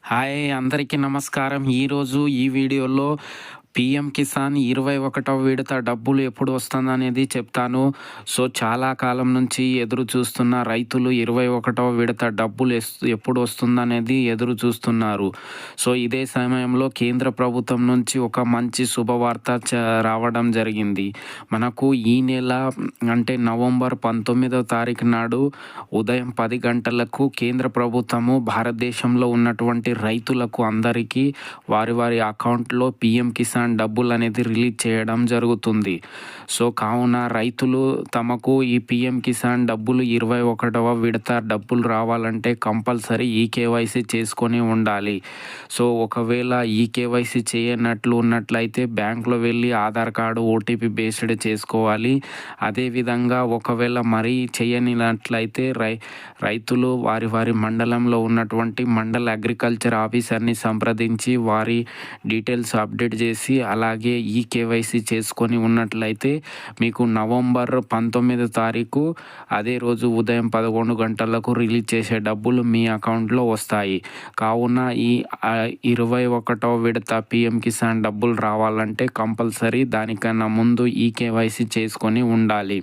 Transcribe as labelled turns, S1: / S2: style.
S1: Hi అందరికీ నమస్కారం. ఈరోజు ఈ వీడియోలో పీఎం కిసాన్ 21వ విడత డబ్బులు ఎప్పుడు వస్తుందనేది చెప్తాను. సో, చాలా కాలం నుంచి ఎదురు చూస్తున్న రైతులు 21వ విడత డబ్బులు ఎప్పుడు వస్తుందనేది ఎదురు చూస్తున్నారు. సో, ఇదే సమయంలో కేంద్ర ప్రభుత్వం నుంచి ఒక మంచి శుభవార్త రావడం జరిగింది. మనకు ఈ నెల అంటే నవంబర్ 19వ తారీఖు నాడు ఉదయం 10 గంటలకు కేంద్ర ప్రభుత్వము భారతదేశంలో ఉన్నటువంటి రైతులకు అందరికీ వారి వారి అకౌంట్లో పీఎం కిసాన్ డబ్బులు అనేది రిలీజ్ చేయడం జరుగుతుంది. సో, కావున రైతులు తమకు ఈ పీఎం కిసాన్ డబ్బులు 21వ విడత డబ్బులు రావాలంటే కంపల్సరీ ఈకేవైసీ చేసుకొని ఉండాలి. సో, ఒకవేళ ఈకేవైసీ చేయనట్లు ఉన్నట్లయితే బ్యాంక్లో వెళ్ళి ఆధార్ కార్డు ఓటీపీ బేస్డ్ చేసుకోవాలి. అదేవిధంగా ఒకవేళ మరీ చేయనినట్లయితే రైతులు వారి వారి మండలంలో ఉన్నటువంటి మండల అగ్రికల్చర్ ఆఫీసర్ని సంప్రదించి వారి డీటెయిల్స్ అప్డేట్ చేసి అలాగే ఈకేవైసీ చేసుకొని ఉన్నట్లయితే మీకు నవంబర్ 19వ తారీఖు అదే రోజు ఉదయం 11 గంటలకు రిలీజ్ చేసే డబ్బులు మీ అకౌంట్లో వస్తాయి. కావున ఈ 21వ విడత పీఎం కిసాన్ డబ్బులు రావాలంటే కంపల్సరీ దానికన్నా ముందు ఈకేవైసీ చేసుకొని ఉండాలి.